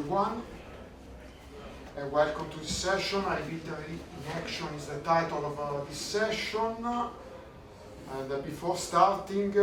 everyone. Welcome to this session. I Build in Action is the title of this session. And before starting,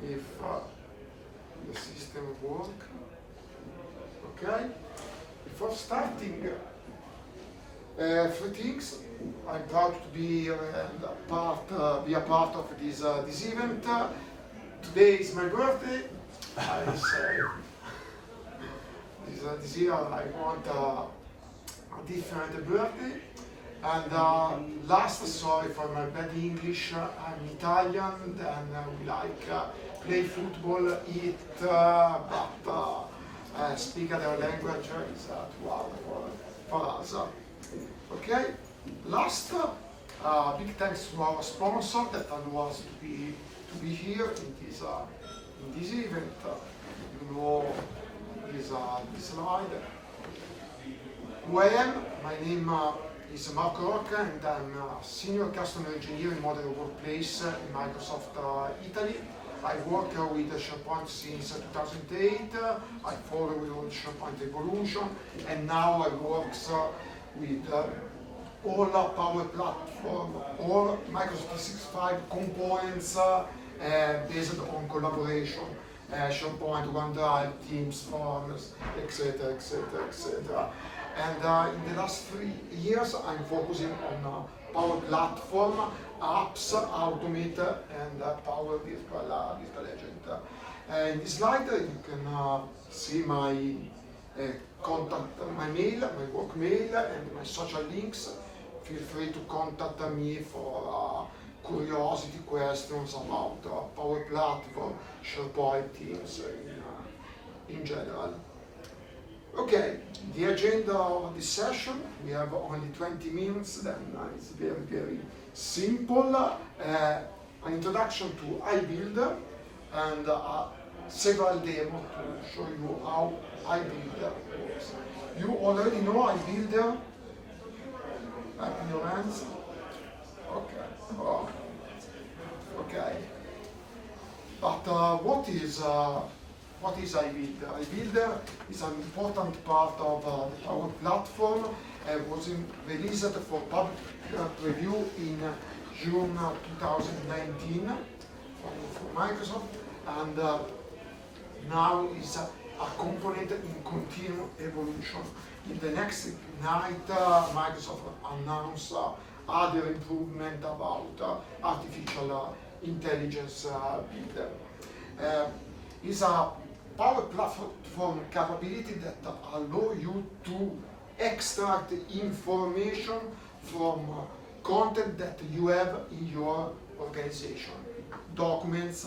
if the system works, okay. Before starting, three things. I'm proud to be a part of this event. Today is my birthday. I say this year I want a different birthday. And last, sorry for my bad English, I'm Italian and we like play football, eat, but speak other language is too hard for us. Okay, last, big thanks to our sponsor that allowed us to be here in this event. You know this slide. Who I am? My name is Rocca and I'm a senior customer engineer in modern workplace in Microsoft Italy. I work with SharePoint since 2008. I follow all SharePoint evolution, and now I work with all Power Platform, all Microsoft 365 components based on collaboration, SharePoint, OneDrive, Teams, Forms, etc., etc., etc. And in the last 3 years, I'm focusing on Power Platform, apps, Automate, and Power Virtual Agent. In this slide, you can see my contact, my mail, my work mail, and my social links. Feel free to contact me for curiosity questions about Power Platform, SharePoint, Teams in general. Okay, the agenda of this session, we have only 20 minutes, then it's very, very simple. An introduction to iBuilder and several demos to show you how iBuilder works. You already know iBuilder? Clap in your hands. Okay. Oh. Okay. But what is iBuilder? iBuilder is an important part of the Power Platform. Was released for public preview in June 2019 from Microsoft, and now is a component in continued evolution. In the next night, Microsoft announced other improvement about artificial intelligence builder. Is a Power Platform capability that allow you to extract information from content that you have in your organization, documents,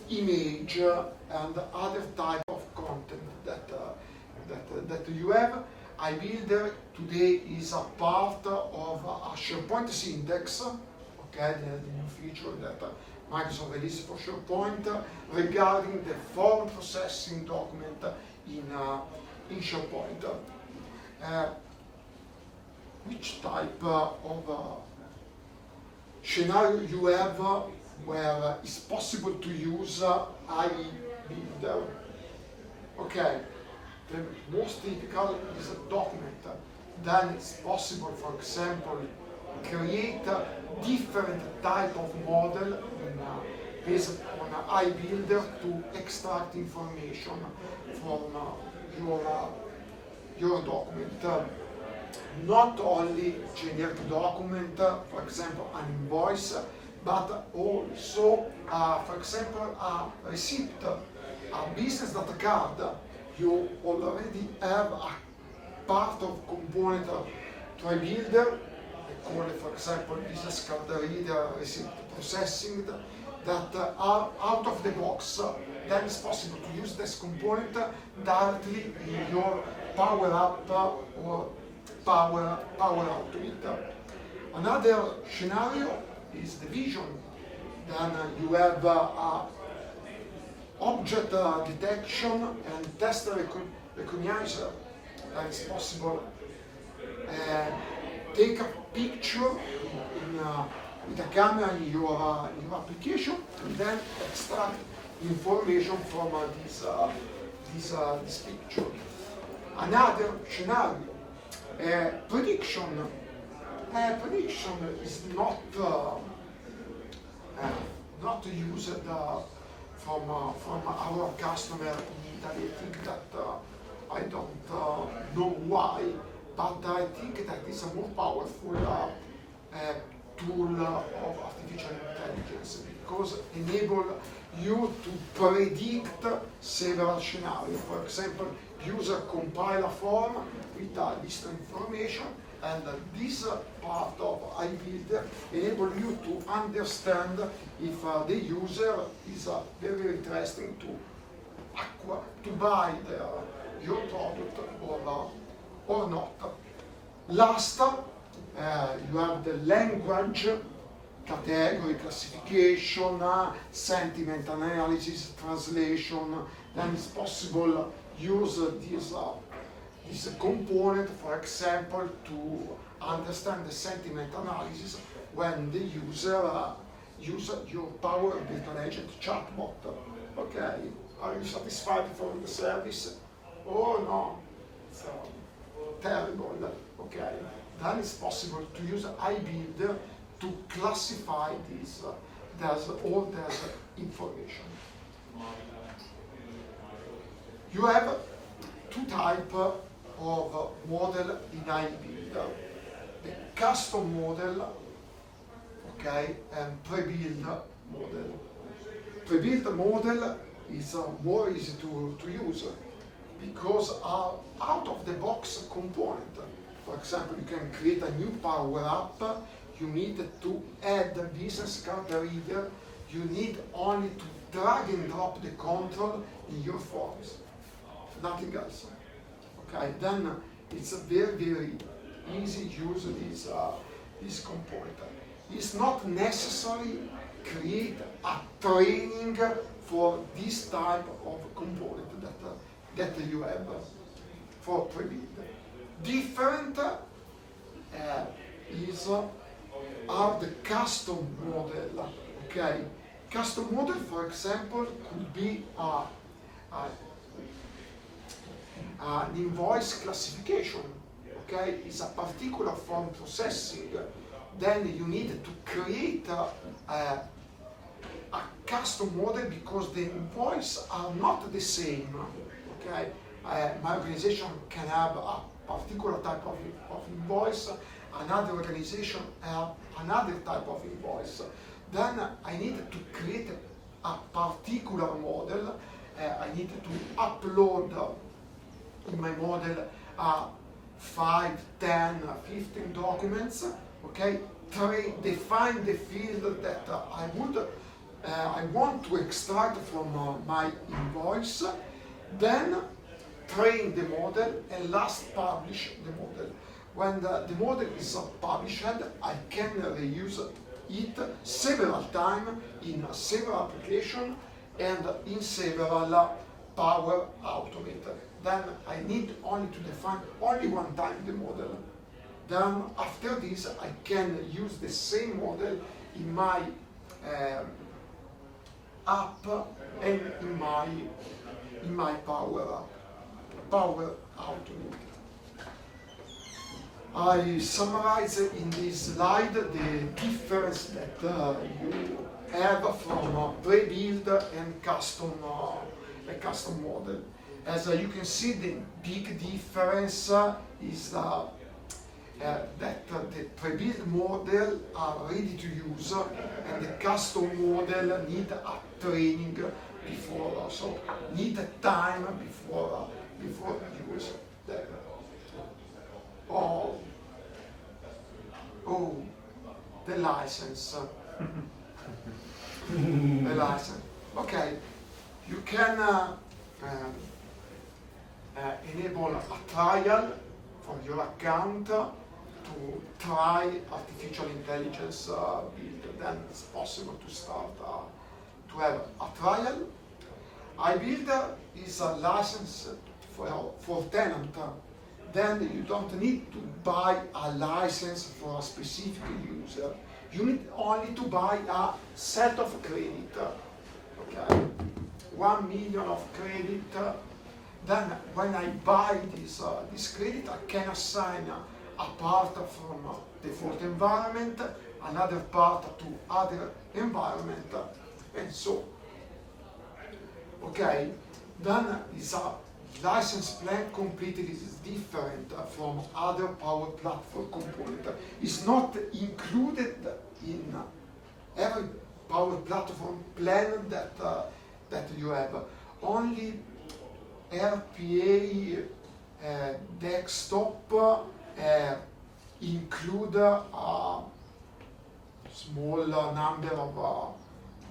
image, and other type of content that you have. iBuilder today is a part of a SharePoint syntax, okay, the new feature that Microsoft released for SharePoint regarding the form processing document in SharePoint. Which type of scenario you have where it's possible to use iBuilder? Okay, the most typical is a document. Then it's possible, for example, create a different type of model based on iBuilder to extract information from your document. Not only generic document, for example, an invoice, but also, for example, a receipt, a business data card. You already have a part of component to iBuilder, called, for example, business card reader, receipt processing, that are out of the box. Then it's possible to use this component directly in your Power App or Power Automate. Another scenario is the vision. Then you have object detection and test recognizer. Then it's possible take a picture with a camera in your application, and then extract information from this picture. Another scenario, prediction. Prediction is not used from our customer in Italy. I think that I don't know why, but I think that is a more powerful tool of artificial intelligence, because enable you to predict several scenarios. For example, user compile a form with a list of information, and this part of iBuilder enable you to understand if the user is very interested to buy your product or not. Last, you have the language category classification, sentiment analysis, translation. Then it's possible use this component, for example, to understand the sentiment analysis when the user uses your Power Virtual Agent chatbot. Okay, are you satisfied from the service? Oh no, it's terrible. Okay, then it's possible to use iBuilder to classify all this information. You have two types of model in iBuilder: the custom model, okay, and pre-built model. Pre-built model is more easy to use because out-of-the-box component. For example, you can create a new Power App. You need to add the business card reader. You need only to drag and drop the control in your forms. Nothing else. Okay, then it's very, very easy to use this component. It's not necessary create a training for this type of component that you have for pre-build. Different are the custom model. Okay, custom model, for example, could be an invoice classification. Okay, it's a particular form processing. Then you need to create a custom model because the invoice are not the same. Okay, my organization can have a particular type of invoice, another organization have another type of invoice. Then I need to create a particular model. I need to upload in my model 5, 10, 15 documents. Okay, define the field that I want to extract from my invoice. Then train the model, and last publish the model. When the model is published, I can reuse it several times in several applications and in several Power Automate. Then I need only to define only one time the model. Then after this, I can use the same model in my app and in my Power Automate. I summarize in this slide the difference that you have from pre-build and custom model. As you can see, the big difference is that the pre-built model are ready to use, and the custom model need a training before, so need time before use them. Oh, the license. The license. Okay, you can enable a trial from your account to try artificial intelligence build. Then it's possible to start to have a trial. iBuilder is a license for tenant. Then you don't need to buy a license for a specific user. You need only to buy a set of credit. Okay, 1 million of credit. Then when I buy this credit, I can assign a part from default environment, another part to other environment, and so. Okay, then is a license plan completely is different from other Power Platform component. It's not included in every Power Platform plan that you have. Only RPA desktop include a small number of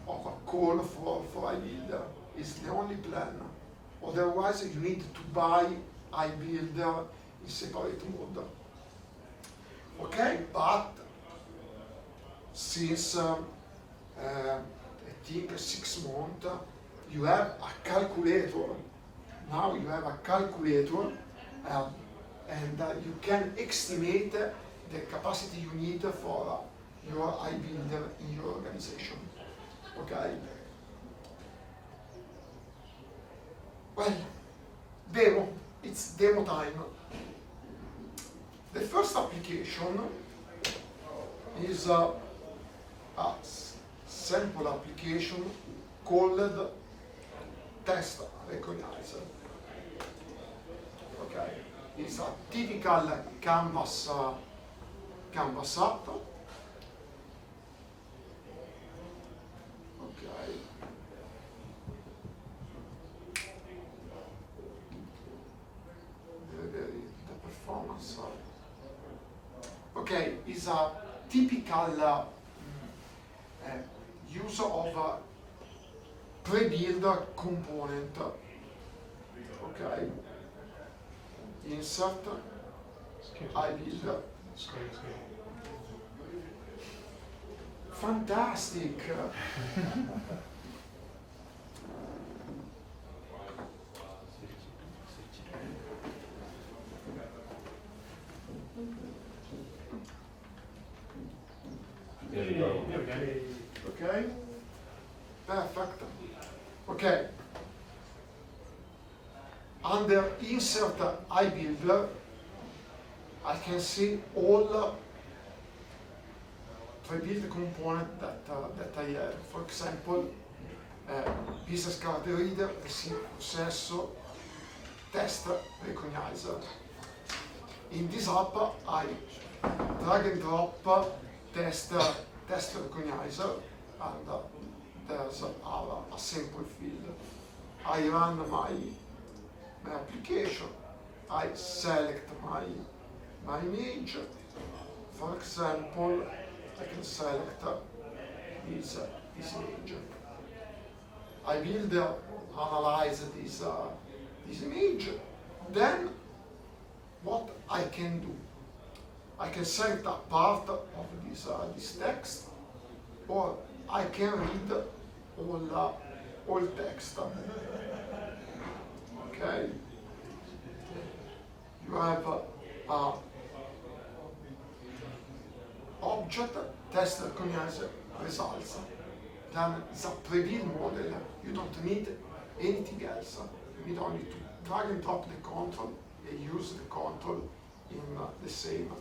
a call for iBuilder. It's the only plan. Otherwise, you need to buy iBuilder in separate mode. Okay, but since I think 6 months, you have a calculator. Now you have a calculator, and you can estimate the capacity you need for your iBuilder in your organization. Okay. Well, it's demo time. The first application is a sample application called Test Recognizer. Okay, it's a typical Canvas app. Okay. The performance. Okay, is a typical use of a pre-built component. Okay. Insert iBuilder. Fantastic. There we go. Okay. Perfect. Okay. Under Insert iBuilder, I can see all pre-built components that I have. For example, business card reader, receipt processor, test recognizer. In this app, I drag and drop test recognizer, and there's a simple field. I run my application. I select my image. For example, I can select this image. iBuilder analyze this image. Then what I can do? I can select a part of this text, or I can read all text. Okay. You have object test recognize results. Then it's a pre-built model. You don't need anything else. You need only to drag and drop the control and use the control in the same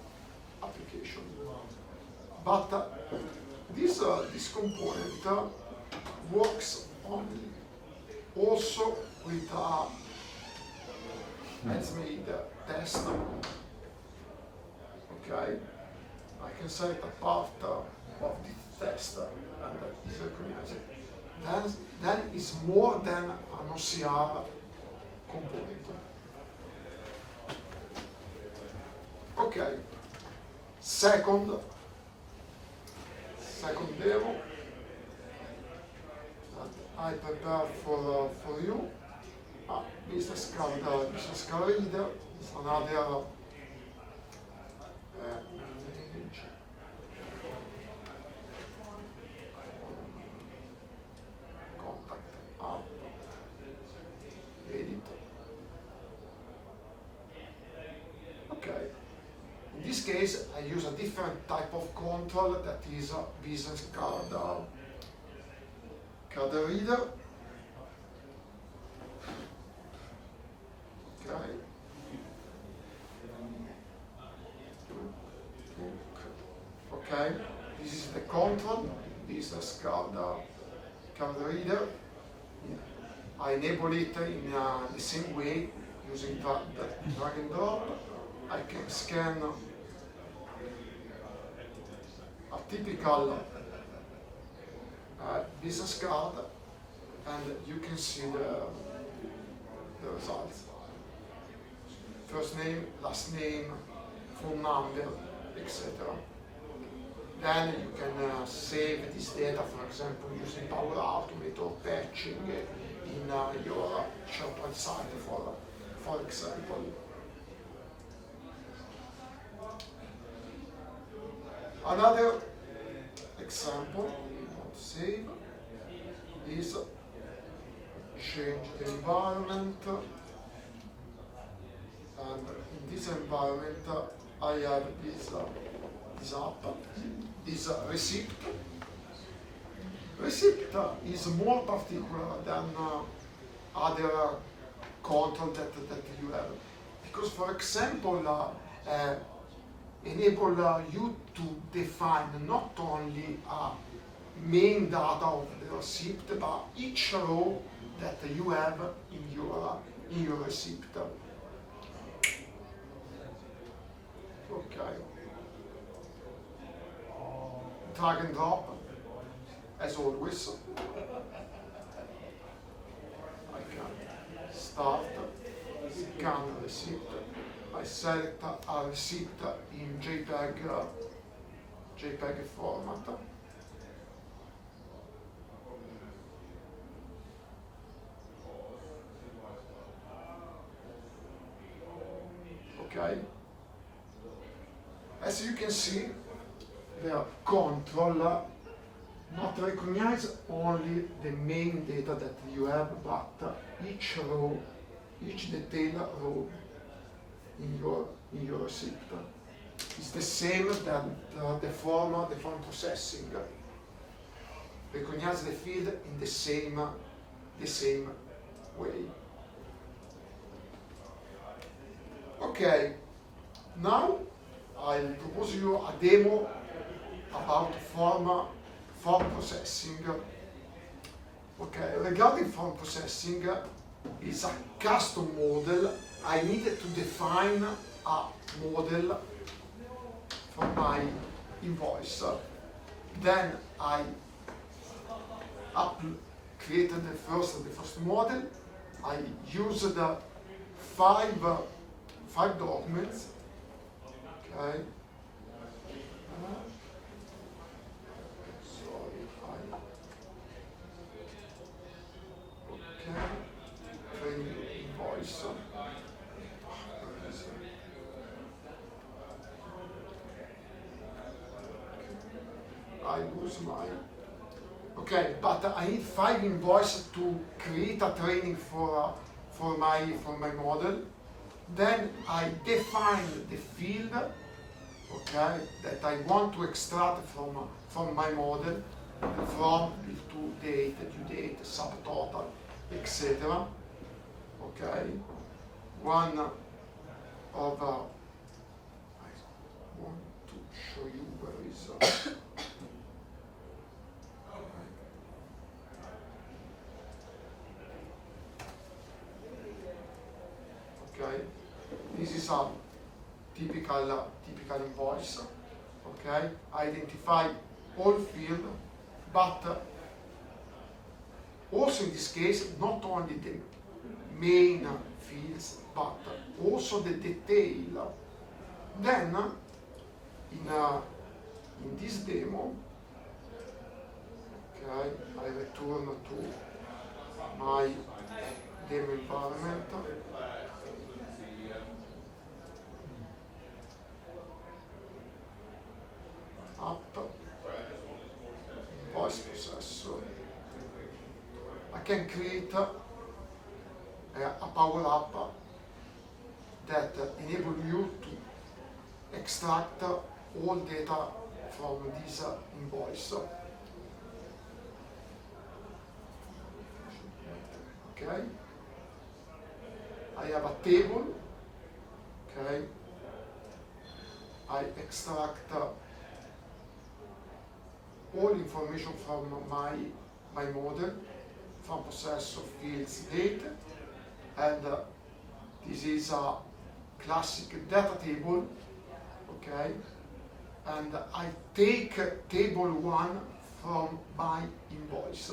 application. But this component works only also with hands-made test. Okay, I can select a part of this test and it's recognized. Then it's more than an OCR component. Okay, second demo that I prepare for you. Business card reader is another image. Contact app, edit. Okay. In this case, I use a different type of control that is a business card reader. Okay. Okay, this is the control, business card reader. I enable it in the same way using the drag and drop. I can scan a typical business card, and you can see the results. First name, last name, phone number, etc. Then you can save this data, for example, using Power Automate or patching in your SharePoint site, for example. Another example to save is change the environment, and in this environment I have this app, this receipt. Receipt is more particular than other control that you have, because, for example, enable you to define not only main data of the receipt, but each row that you have in your receipt. Okay. Drag and drop, as always. I can start, scan the receipt. I select a receipt in JPEG format. Okay. As you can see, the control not recognize only the main data that you have, but each row, each detail row in your receipt. It's the same that the form processing recognize the field in the same way. Okay, now I'll propose you a demo about form processing. Okay, regarding form processing, it's a custom model. I needed to define a model for my invoice. Then I created the first model. I used five documents. Okay. Training invoice. I lose my. Okay, but I need 5 invoices to create a training for my model. Then I define the field, okay, that I want to extract from my model, from, to, date, due date, subtotal, etc. Okay, one of I want to show you where is. Okay, this is a typical invoice. Okay, identify all field, but also in this case not only the main fields but also the detail. Then in this demo, okay, I return to my demo environment. Up, invoice processor. I can create a Power App that enable you to, extract all data from this invoice. Okay. I have a table. Okay. I extract all information from my model, from processor, fields, date, and this is a classic data table. Okay. And I take table 1 from my invoice.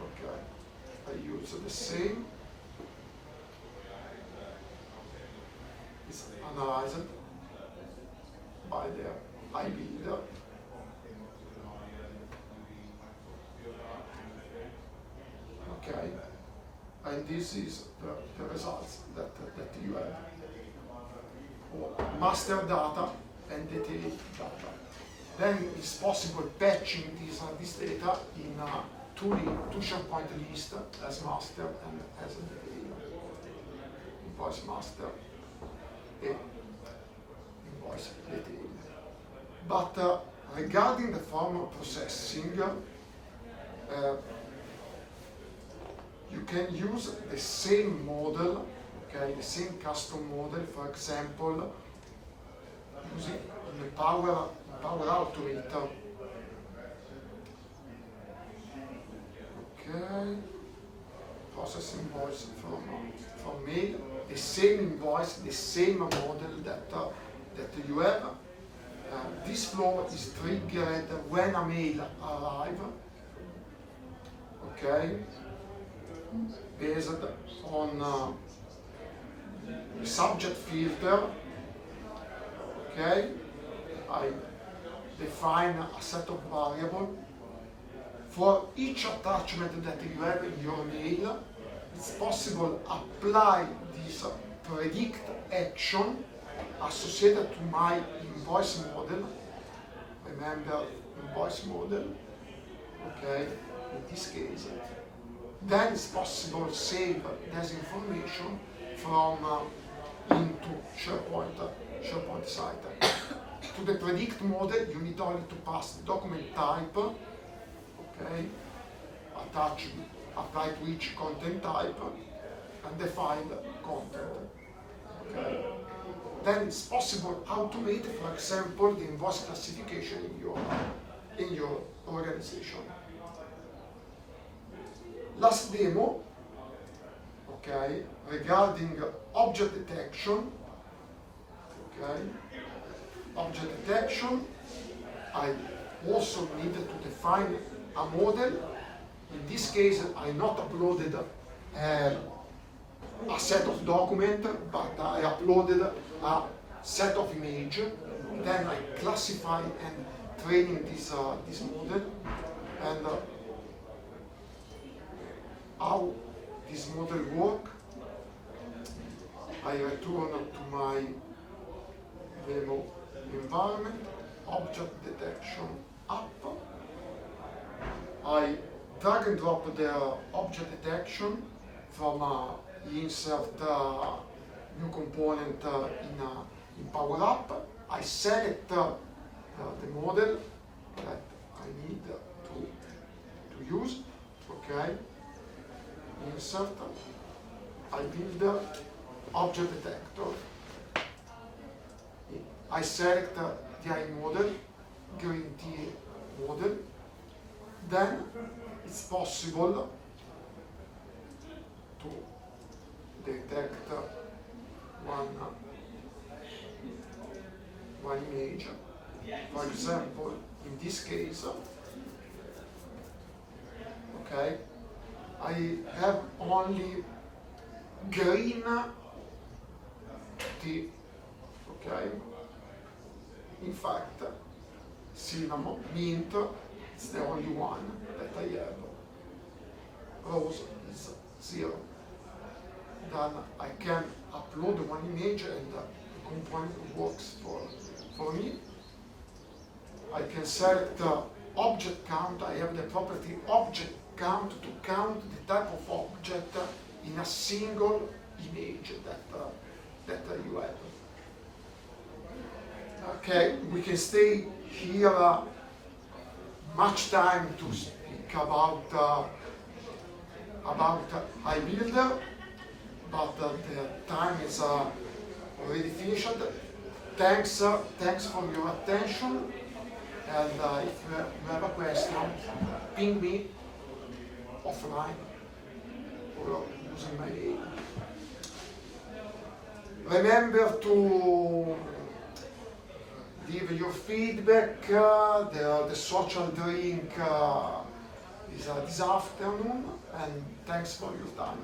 Okay, I use the same. It's analyzed by the iBuilder. Okay, and this is the results that you have. Master data and detailed data. Then it's possible patching this data in two SharePoint list as master and as a detail. Invoice master and invoice detail. But regarding the form processing, you can use the same model, okay, the same custom model, for example, using the Power Automate. Okay, process invoice from mail, the same invoice, the same model that you have. This flow is triggered when a mail arrives. Okay, based on the subject filter. Okay, I define a set of variables. For each attachment that you have in your mail, it's possible to apply this predict action associated to my invoice model. Remember invoice model, okay, in this case. Then it's possible to save this information from into SharePoint site. To the predict model, you need only to pass the document type, okay, apply to each content type, and define content. Okay. Then it's possible to automate, for example, the invoice classification in your organization. Last demo, okay, regarding object detection. Okay, object detection. I also needed to define a model. In this case, I not uploaded a set of document, but I uploaded a set of image. Then I classify and training this model, and how this model work. I return to my demo environment, object detection app. I drag and drop the object detection from insert new component in Power App. I select the model that I need to use. Okay. Insert. I build object detector. I select the I model, green tea model. Then it's possible to detect one image. For example, in this case, okay, I have only green tea. Okay. In fact, cinnamon, mint, it's the only one that I have. Rose is 0. Then I can upload one image and the component works for me. I can select object count. I have the property object count to count the type of object in a single image that you have. Okay, we can stay here much time to speak about iBuilder, but the time is already finished. Thanks for your attention, and if you have a question, ping me offline or using my email. Remember to leave your feedback. The social drink is this afternoon, and thanks for your time.